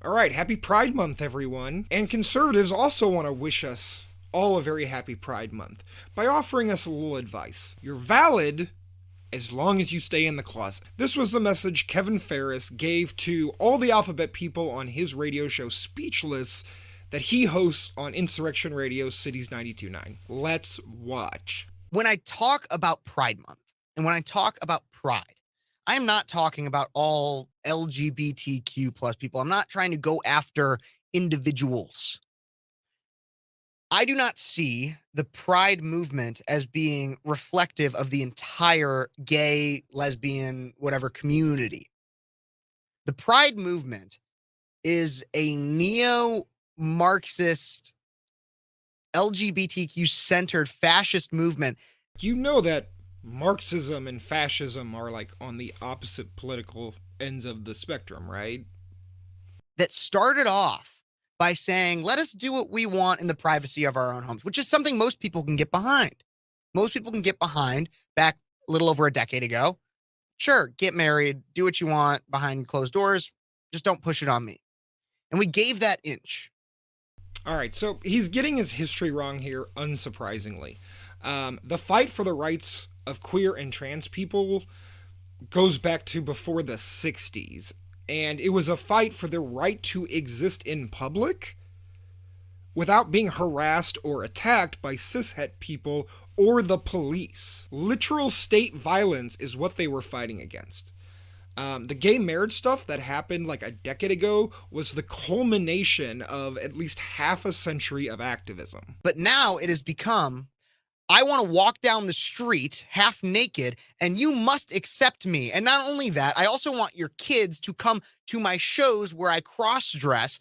All right, happy Pride Month, everyone. And conservatives also want to wish us all a very happy Pride Month by offering us a little advice. You're valid as long as you stay in the closet. This was the message Kevin Phares gave to all the alphabet people on his radio show Speechless that he hosts on Insurrection Radio Cities 92.9. Let's watch. When I talk about Pride Month and when I talk about pride, I'm not talking about all LGBTQ plus people. I'm not trying to go after individuals. I do not see the pride movement as being reflective of the entire gay, lesbian, whatever community. The pride movement is a neo-Marxist, LGBTQ-centered fascist movement. You know that Marxism and fascism are like on the opposite political ends of the spectrum, right? That started off by saying, let us do what we want in the privacy of our own homes, which is something most people can get behind. Most people can get behind back a little over a decade ago. Sure, get married, do what you want behind closed doors. Just don't push it on me. And we gave that inch. All right, so he's getting his history wrong here, unsurprisingly. The fight for the rights of queer and trans people goes back to before the 60s. And it was a fight for the right to exist in public without being harassed or attacked by cishet people or the police. Literal state violence is what they were fighting against. The gay marriage stuff that happened like a decade ago was the culmination of at least half a century of activism. But now it has become, I want to walk down the street half naked and you must accept me. And not only that, I also want your kids to come to my shows where I cross-dress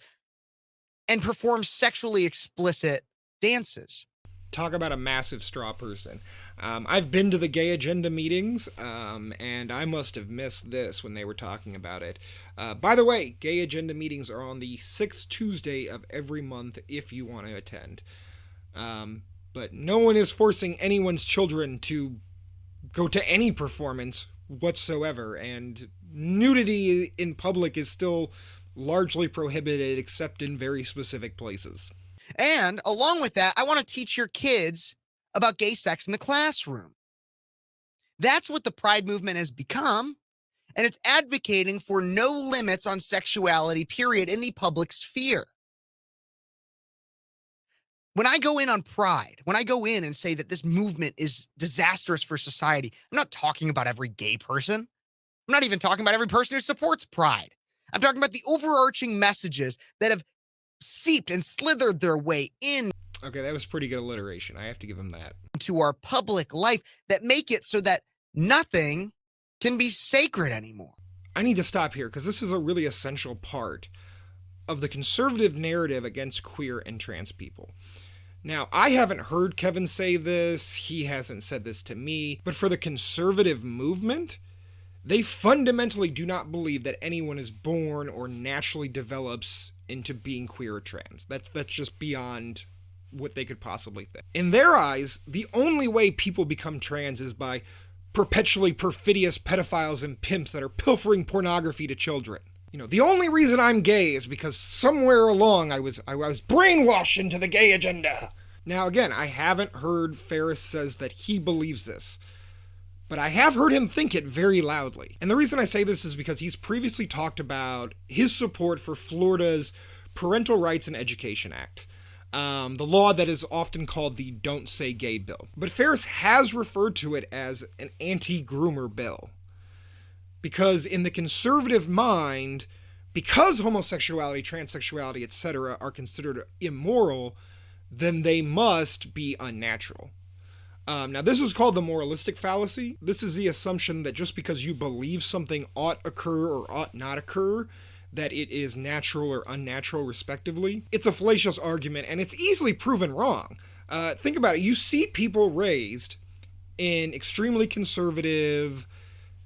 and perform sexually explicit dances. Talk about a massive straw person. I've been to the Gay Agenda meetings, and I must have missed this when they were talking about it. By the way, Gay Agenda meetings are on the 6th Tuesday of every month if you want to attend. But no one is forcing anyone's children to go to any performance whatsoever, and nudity in public is still largely prohibited except in very specific places. And along with that, I want to teach your kids about gay sex in the classroom. That's what the pride movement has become, and it's advocating for no limits on sexuality, period, in the public sphere. When I go in on pride, when I go in and say that this movement is disastrous for society, I'm not talking about every gay person. I'm not even talking about every person who supports pride. I'm talking about the overarching messages that have seeped and slithered their way in. Okay, that was pretty good alliteration. I have to give him that. To our public life that make it so that nothing can be sacred anymore. I need to stop here because this is a really essential part of the conservative narrative against queer and trans people. Now, I haven't heard Kevin say this, he hasn't said this to me, but for the conservative movement, they fundamentally do not believe that anyone is born or naturally develops into being queer or trans. That's just beyond what they could possibly think. In their eyes, the only way people become trans is by perpetually perfidious pedophiles and pimps that are pilfering pornography to children. You know, the only reason I'm gay is because somewhere along I was brainwashed into the gay agenda. Now again, I haven't heard Phares says that he believes this, but I have heard him think it very loudly. And the reason I say this is because he's previously talked about his support for Florida's Parental Rights and Education Act, the law that is often called the Don't Say Gay bill. But Phares has referred to it as an anti-groomer bill. Because in the conservative mind, because homosexuality, transsexuality, etc. are considered immoral, then they must be unnatural. Now, this is called the moralistic fallacy. This is the assumption that just because you believe something ought occur or ought not occur, that it is natural or unnatural, respectively. It's a fallacious argument, and it's easily proven wrong. Think about it. You see people raised in extremely conservative,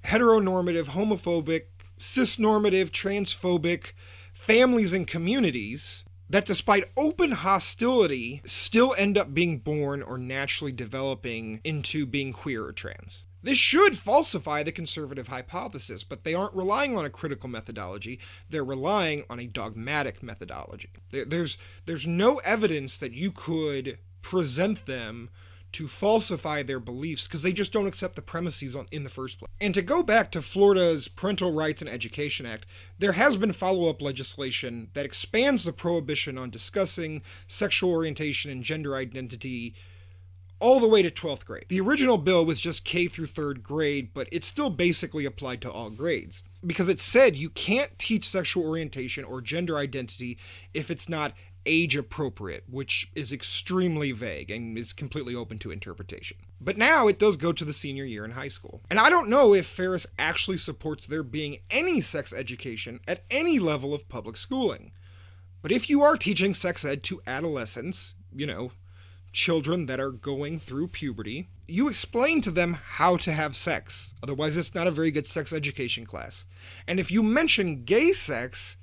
heteronormative, homophobic, cisnormative, transphobic families and communities that despite open hostility still end up being born or naturally developing into being queer or trans. This should falsify the conservative hypothesis, but they aren't relying on a critical methodology. They're relying on a dogmatic methodology. There's no evidence that you could present them to falsify their beliefs because they just don't accept the premises in the first place. And to go back to Florida's Parental Rights and Education Act, there has been follow-up legislation that expands the prohibition on discussing sexual orientation and gender identity all the way to 12th grade. The original bill was just K through 3rd grade, but it still basically applied to all grades because it said you can't teach sexual orientation or gender identity if it's not age appropriate, which is extremely vague and is completely open to interpretation. But now it does go to the senior year in high school. And I don't know if Phares actually supports there being any sex education at any level of public schooling. But if you are teaching sex ed to adolescents, children that are going through puberty, you explain to them how to have sex. Otherwise, it's not a very good sex education class. And if you mention gay sex,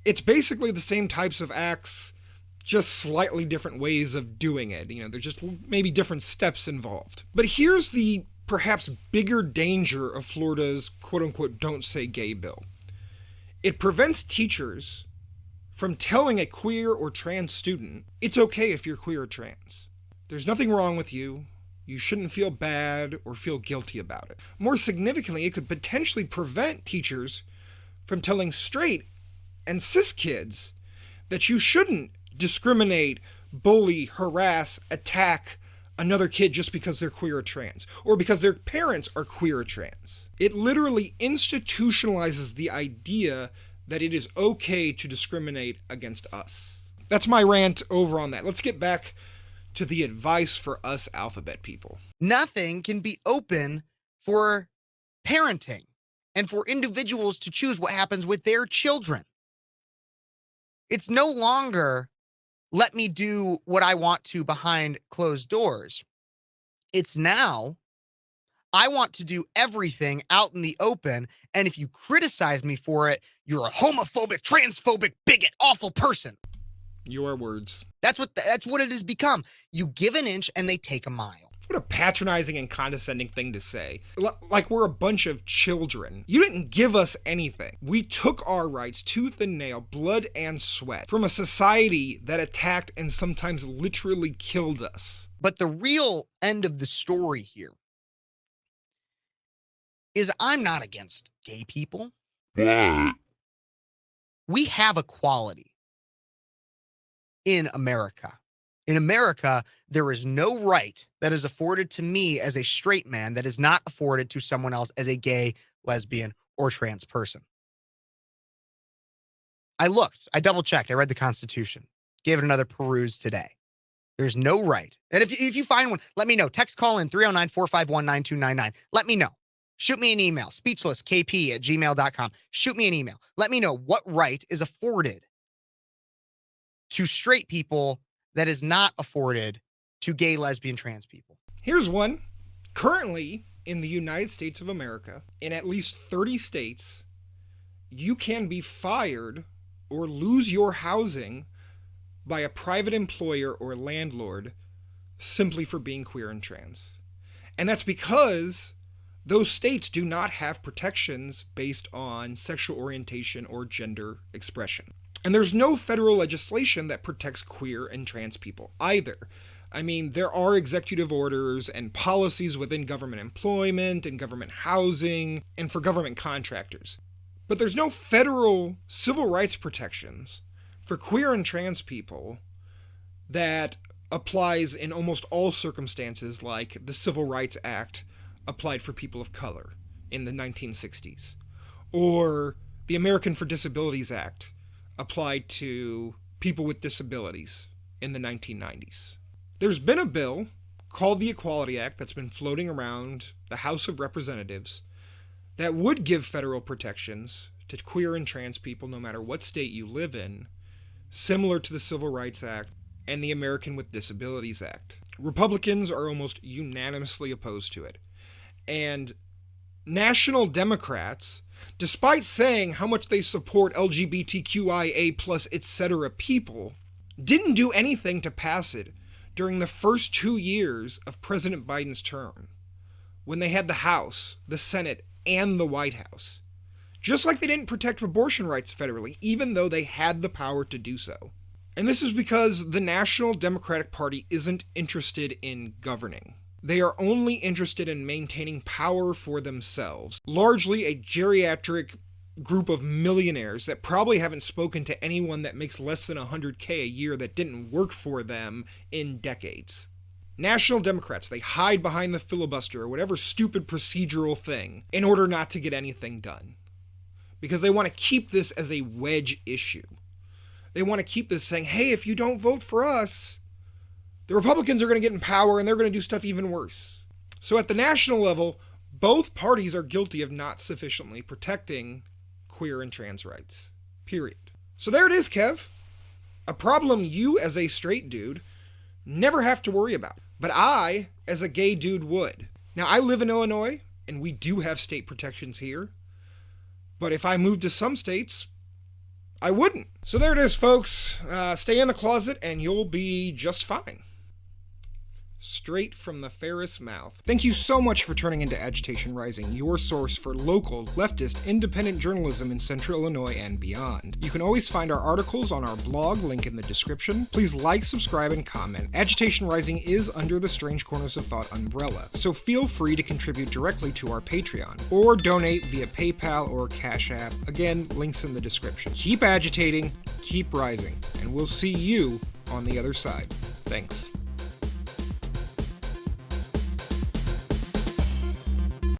it's basically the same types of acts, just slightly different ways of doing it. There's just maybe different steps involved. But here's the perhaps bigger danger of Florida's quote-unquote don't say gay bill. It prevents teachers from telling a queer or trans student, it's okay if you're queer or trans. There's nothing wrong with you. You shouldn't feel bad or feel guilty about it. More significantly, it could potentially prevent teachers from telling straight and cis kids that you shouldn't discriminate, bully, harass, attack another kid just because they're queer or trans, or because their parents are queer or trans. It literally institutionalizes the idea that it is okay to discriminate against us. That's my rant over on that. Let's get back to the advice for us alphabet people. Nothing can be open for parenting and for individuals to choose what happens with their children. It's no longer, let me do what I want to behind closed doors. It's now, I want to do everything out in the open, and if you criticize me for it, you're a homophobic, transphobic, bigot, awful person. Your words. That's what it has become. You give an inch and they take a mile. What a patronizing and condescending thing to say. Like we're a bunch of children. You didn't give us anything. We took our rights tooth and nail, blood and sweat, from a society that attacked and sometimes literally killed us. But the real end of the story here is I'm not against gay people. We have equality in America. In America, there is no right that is afforded to me as a straight man that is not afforded to someone else as a gay, lesbian, or trans person. I looked, I double checked, I read the Constitution, gave it another peruse today. There's no right. And if you find one, let me know. Text call in 309-451-9299. Let me know. Shoot me an email, speechlesskp@gmail.com. Shoot me an email. Let me know what right is afforded to straight people that is not afforded to gay, lesbian, trans people. Here's one. Currently, in the United States of America, in at least 30 states, you can be fired or lose your housing by a private employer or landlord simply for being queer and trans. And that's because those states do not have protections based on sexual orientation or gender expression. And there's no federal legislation that protects queer and trans people either. I mean, there are executive orders and policies within government employment and government housing and for government contractors. But there's no federal civil rights protections for queer and trans people that applies in almost all circumstances, like the Civil Rights Act applied for people of color in the 1960s, or the American for Disabilities Act applied to people with disabilities in the 1990s. There's been a bill called the Equality Act that's been floating around the House of Representatives that would give federal protections to queer and trans people no matter what state you live in, similar to the Civil Rights Act and the American with Disabilities Act. Republicans are almost unanimously opposed to it. And national Democrats, despite saying how much they support LGBTQIA+, etc. people, didn't do anything to pass it during the first 2 years of President Biden's term. when they had the House, the Senate, and the White House. Just like they didn't protect abortion rights federally, even though they had the power to do so. And this is because the National Democratic Party isn't interested in governing. They are only interested in maintaining power for themselves, largely a geriatric group of millionaires that probably haven't spoken to anyone that makes less than $100K a year that didn't work for them in decades. National Democrats, they hide behind the filibuster or whatever stupid procedural thing in order not to get anything done. Because they want to keep this as a wedge issue. They want to keep this saying, hey, if you don't vote for us, the Republicans are going to get in power and they're going to do stuff even worse. So at the national level, both parties are guilty of not sufficiently protecting queer and trans rights. Period. So there it is, Kev. A problem you, as a straight dude, never have to worry about. But I, as a gay dude, would. Now, I live in Illinois, and we do have state protections here. But if I moved to some states, I wouldn't. So there it is, folks. Stay in the closet, and you'll be just fine. Straight from the Phares mouth. Thank you so much for turning into Agitation Rising, your source for local, leftist, independent journalism in Central Illinois and beyond. You can always find our articles on our blog, link in the description. Please like, subscribe, and comment. Agitation Rising is under the Strange Corners of Thought umbrella, so feel free to contribute directly to our Patreon, or donate via PayPal or Cash App. Again, links in the description. Keep agitating, keep rising, and we'll see you on the other side. Thanks.